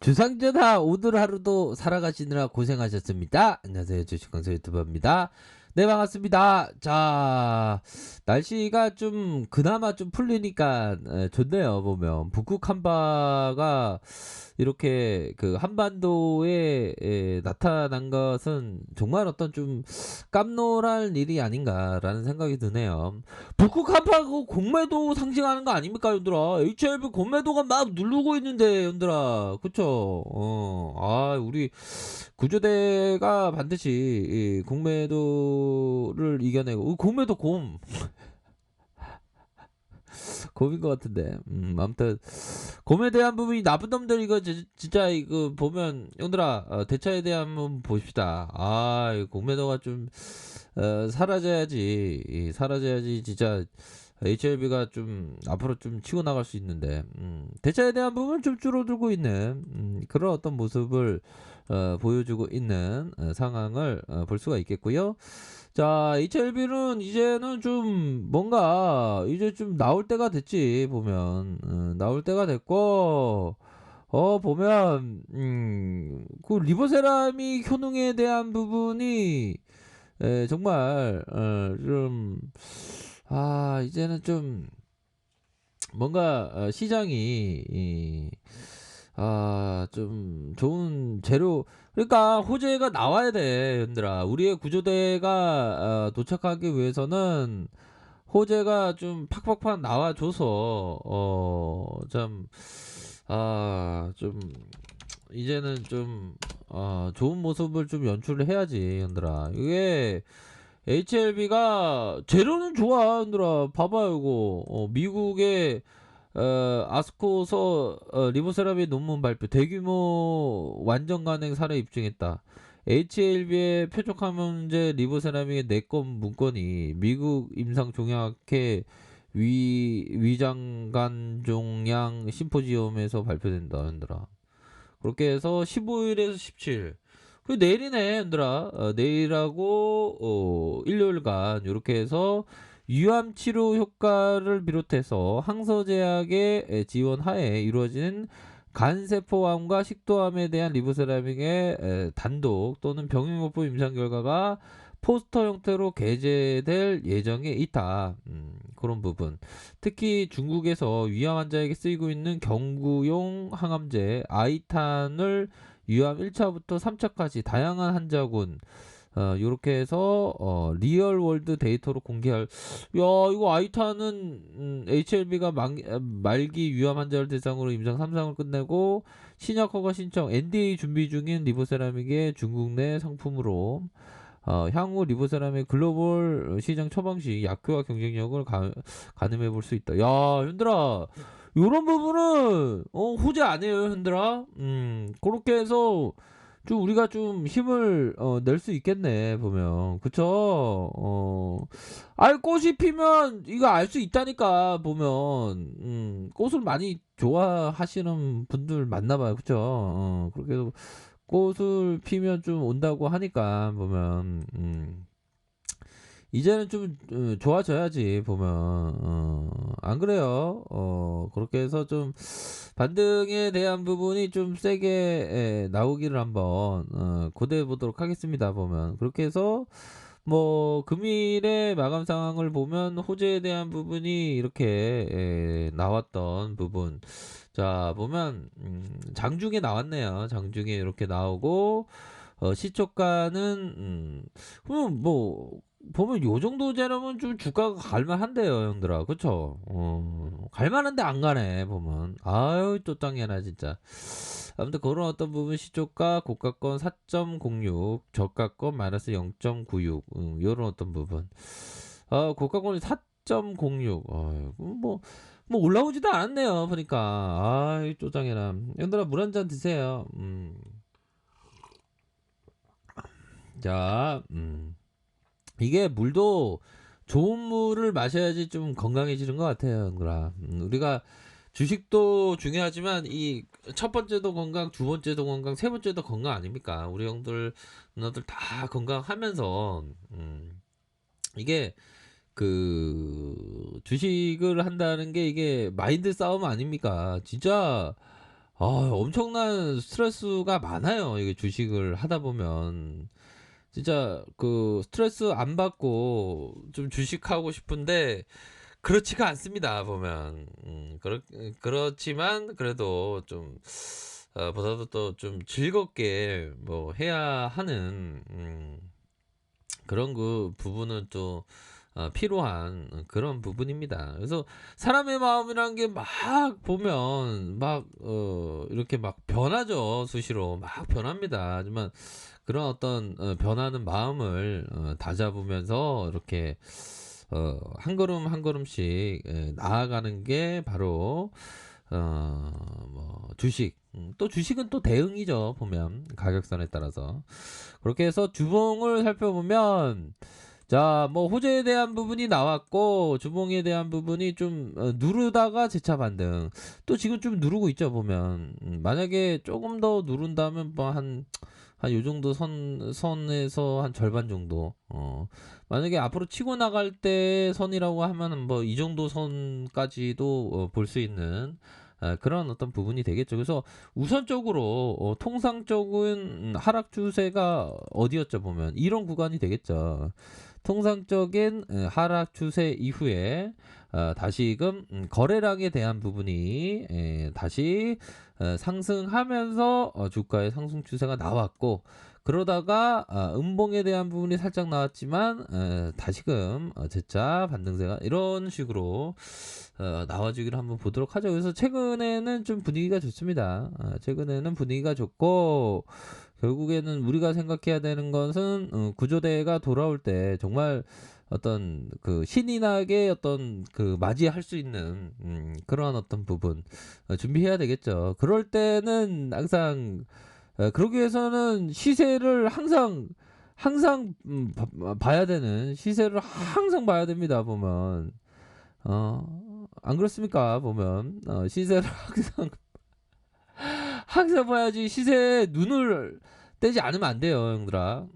주상전하 오늘 하루도 살아가시느라 고생하셨습니다. 안녕하세요. 주식강사 유튜버입니다. 네, 반갑습니다. 자, 날씨가 좀 그나마 좀 풀리니까 좋네요. 보면 북극 한파가 이렇게 그 한반도에 나타난 것은 정말 어떤 좀 깜놀할 일이 아닌가라는 생각이 드네요. 북극 한파고 공매도 상징하는 거 아닙니까, 연들아? HLB 공매도가 막 누르고 있는데, 연들아. 그쵸? 우리 구조대가 반드시 이 공매도를 이겨내고, 공매도 곰인 것 같은데. 아무튼 곰에 대한 부분이 나쁜 놈들 이거 진짜 이거 보면 형들아 대처에 대한 한번 봅시다. 이 공매도가 좀 사라져야지 사라져야지 진짜 HLB가 좀 앞으로 좀 치고 나갈 수 있는데 대처에 대한 부분 좀 줄어들고 있는 그런 어떤 모습을 보여주고 있는 상황을 볼 수가 있겠고요. 자, HLB는 이제는 좀 뭔가 이제 좀 나올 때가 됐지 보면 나올 때가 됐고 보면 그 리보세라믹 효능에 대한 부분이 정말 좀 이제는 좀 뭔가 시장이 좀 좋은 재료 그러니까 호재가 나와야 돼, 얘들아. 우리의 구조대가 도착하기 위해서는 호재가 좀 팍팍팍 나와줘서 좀 이제는 좀 좋은 모습을 좀 연출을 해야지, 얘들아. 이게 HLB가 재료는 좋아, 얘들아. 봐봐요, 이거. 미국의 아스코서 리보세라믹 논문 발표 대규모 완전 간행 사례 입증했다. HLB의 표적화 문제 리보세라믹의 4건 문건이 미국 임상종약회 위장관종양 심포지엄에서 발표된다, 얘들아. 그렇게 해서 15일에서 17일. 그 내일이네, 얘들아. 내일하고 일요일간 이렇게 해서 유암 치료 효과를 비롯해서 항서제약의 지원 하에 이루어진 간세포암과 식도암에 대한 리보세라믹의 단독 또는 병용요법 임상 결과가 포스터 형태로 게재될 예정에 있다. 그런 부분. 특히 중국에서 위암 환자에게 쓰이고 있는 경구용 항암제 아이탄을 유암 1차부터 3차까지 다양한 환자군 요렇게 해서 리얼 월드 데이터로 공개할 이거 아이탄은 HLB가 말기 위암 환자를 대상으로 임상 3상을 끝내고 신약 허가 신청 NDA 준비 중인 리보세라믹의 중국 내 상품으로 향후 리보세라믹 글로벌 시장 처방 시 약효와 경쟁력을 가늠해 볼 수 있다. 야, 현들아, 요런 부분은 호재 아니에요, 현들아. 그렇게 해서 좀 우리가 좀 힘을 낼 수 있겠네 보면, 그쵸? 꽃이 피면 이거 알 수 있다니까 보면. 꽃을 많이 좋아하시는 분들 많나봐요, 그쵸? 그렇게 해서 꽃을 피면 좀 온다고 하니까 보면 이제는 좀 좋아져야지 보면 안 그래요? 그렇게 해서 좀 반등에 대한 부분이 좀 세게 나오기를 한번 고대해 보도록 하겠습니다. 보면 그렇게 해서 뭐 금일의 마감 상황을 보면 호재에 대한 부분이 이렇게 나왔던 부분. 자, 보면 장중에 나왔네요. 장중에 이렇게 나오고 시초가는 그럼 뭐 보면 요 정도 재료면 좀 주가가 갈만한데요, 형들아. 그쵸? 갈만한데 안 가네, 보면. 아유, 또 땅이나, 진짜. 아무튼 그런 어떤 부분 시초가, 고가권 4.06, 저가권 마이너스 0.96, 요런 어떤 부분. 고가권이 4.06, 뭐 올라오지도 않았네요, 보니까. 아이, 쪼장해라. 형들아, 물 한 잔 드세요. 자, 이게 물도 좋은 물을 마셔야지 좀 건강해지는 것 같아요, 형들아. 우리가 주식도 중요하지만 이 첫 번째도 건강, 두 번째도 건강, 세 번째도 건강 아닙니까? 우리 형들 누나들 다 건강하면서 이게 그 주식을 한다는 게 이게 마인드 싸움 아닙니까? 진짜 엄청난 스트레스가 많아요. 이게 주식을 하다 보면. 진짜 그 스트레스 안 받고 좀 주식하고 싶은데 그렇지가 않습니다. 보면. 그렇지만 그래도 좀 보다도 또 좀 즐겁게 뭐 해야 하는 그런 그 부분은 또 필요한 그런 부분입니다. 그래서 사람의 마음이란 게 막 보면 막 이렇게 막 변하죠. 수시로 막 변합니다. 하지만 그런 어떤 변하는 마음을 다잡으면서 이렇게 한 걸음 한 걸음씩 나아가는 게 바로 뭐 주식. 또 주식은 또 대응이죠. 보면 가격선에 따라서. 그렇게 해서 주봉을 살펴보면 자, 뭐 호재에 대한 부분이 나왔고 주봉에 대한 부분이 좀 누르다가 재차 반등. 또 지금 좀 누르고 있죠, 보면. 만약에 조금 더 누른다면 뭐 한 요 정도 선에서 한 절반 정도. 만약에 앞으로 치고 나갈 때 선이라고 하면은 뭐 이 정도 선까지도 볼 수 있는 그런 어떤 부분이 되겠죠. 그래서 우선적으로 통상적인 하락 추세가 어디였죠 보면 이런 구간이 되겠죠. 통상적인 하락 추세 이후에 다시금 거래량에 대한 부분이 다시 상승하면서 주가의 상승 추세가 나왔고 그러다가 음봉에 대한 부분이 살짝 나왔지만 다시금 재차 반등세가 이런 식으로 나와주기를 한번 보도록 하죠. 그래서 최근에는 좀 분위기가 좋습니다. 최근에는 분위기가 좋고 결국에는 우리가 생각해야 되는 것은 구조대가 돌아올 때 정말 어떤 그 신이 나게 어떤 그 맞이할 수 있는 그런 어떤 부분 준비해야 되겠죠. 그럴 때는 항상 그러기 위해서는 시세를 항상 봐야 되는 시세를 항상 봐야 됩니다. 보면 안 그렇습니까? 보면 시세를 항상 봐야지 시세에 눈을 떼지 않으면 안 돼요, 형들아.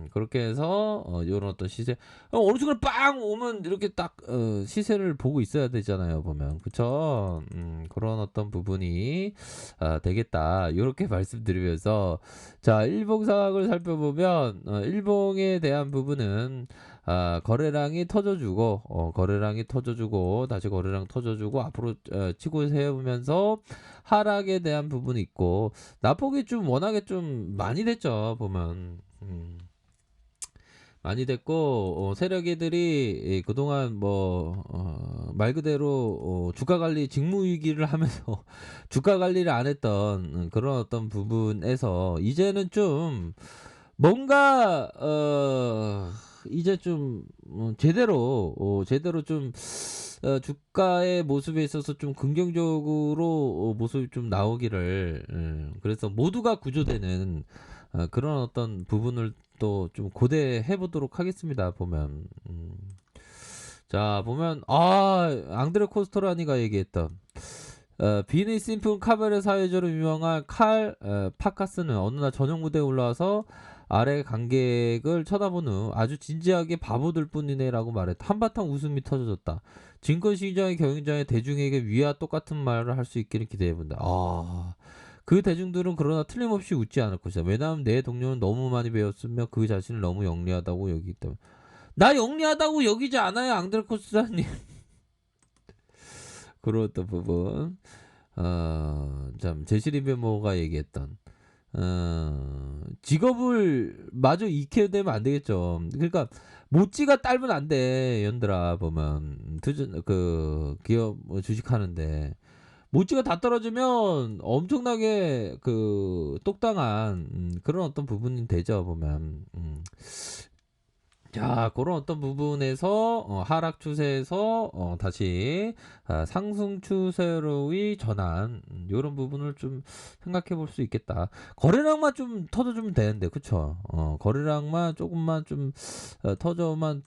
그렇게 해서 요런 어떤 시세 어느 순간 빵 오면 이렇게 딱 시세를 보고 있어야 되잖아요, 보면. 그쵸? 그런 어떤 부분이 되겠다. 요렇게 말씀드리면서 자, 일봉 상황을 살펴보면 일봉에 대한 부분은 거래량이 터져주고 거래량이 터져주고 다시 거래량 터져주고 앞으로 치고 세우면서 하락에 대한 부분이 있고 낙폭이 좀 워낙에 좀 많이 됐죠 보면 많이 됐고 세력이들이 그동안 뭐 말 그대로 주가 관리 직무 위기를 하면서 주가 관리를 안 했던 그런 어떤 부분에서 이제는 좀 뭔가 이제 좀 제대로 좀 주가의 모습에 있어서 좀 긍정적으로 모습이 좀 나오기를 그래서 모두가 구조되는 그런 어떤 부분을 또 좀 고대해 보도록 하겠습니다. 보면 자 보면 앙드레 코스토라니가 얘기했던 비니 심플 카바레 사회자로 유명한 칼 파카스는 어느 날 저녁 무대에 올라와서 아래 관객을 쳐다본 후 아주 진지하게 바보들 뿐이네라고 말했다. 한바탕 웃음이 터져졌다. 증권시장의 경영자의 대중에게 위와 똑같은 말을 할 수 있기를 기대해본다. 그 대중들은 그러나 틀림없이 웃지 않을 것이다. 왜냐하면 내 동료는 너무 많이 배웠으며 그 자신을 너무 영리하다고 여기기 때문에. 나 영리하다고 여기지 않아요, 앙드레코스라님. 그런 어떤 부분. 참 제시리베모가 얘기했던 직업을 마저 잃게 되면 안 되겠죠. 그러니까 모찌가 딸면 안 돼, 연들아 보면 그 기업 주식하는데 모찌가 다 떨어지면 엄청나게 그 똑당한 그런 어떤 부분이 되죠 보면. 자, 그런 어떤 부분에서 하락 추세에서 다시 상승 추세로의 전환 요런 부분을 좀 생각해 볼 수 있겠다. 거래량만 좀 터져주면 되는데 그쵸? 거래량만 조금만 좀 터져만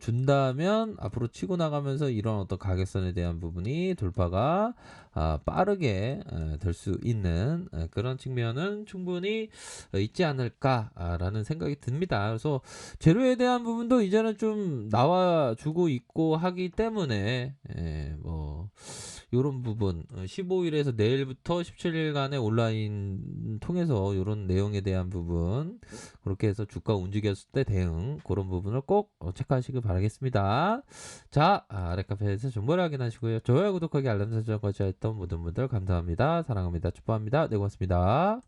준다면 앞으로 치고 나가면서 이런 어떤 가격선에 대한 부분이 돌파가 빠르게 될 수 있는 그런 측면은 충분히 있지 않을까라는 생각이 듭니다. 그래서 재료에 대한 대한 부분도 이제는 좀 나와주고 있고 하기 때문에 뭐 요런 부분 15일에서 내일부터 17일간의 온라인 통해서 요런 내용에 대한 부분 그렇게 해서 주가 움직였을 때 대응 그런 부분을 꼭 체크하시길 바라겠습니다. 자, 아랫카페에서 정보를 확인하시고요. 좋아요, 구독하기, 알람 설정까지 했던 모든 분들 감사합니다. 사랑합니다. 축복합니다. 네, 고맙습니다.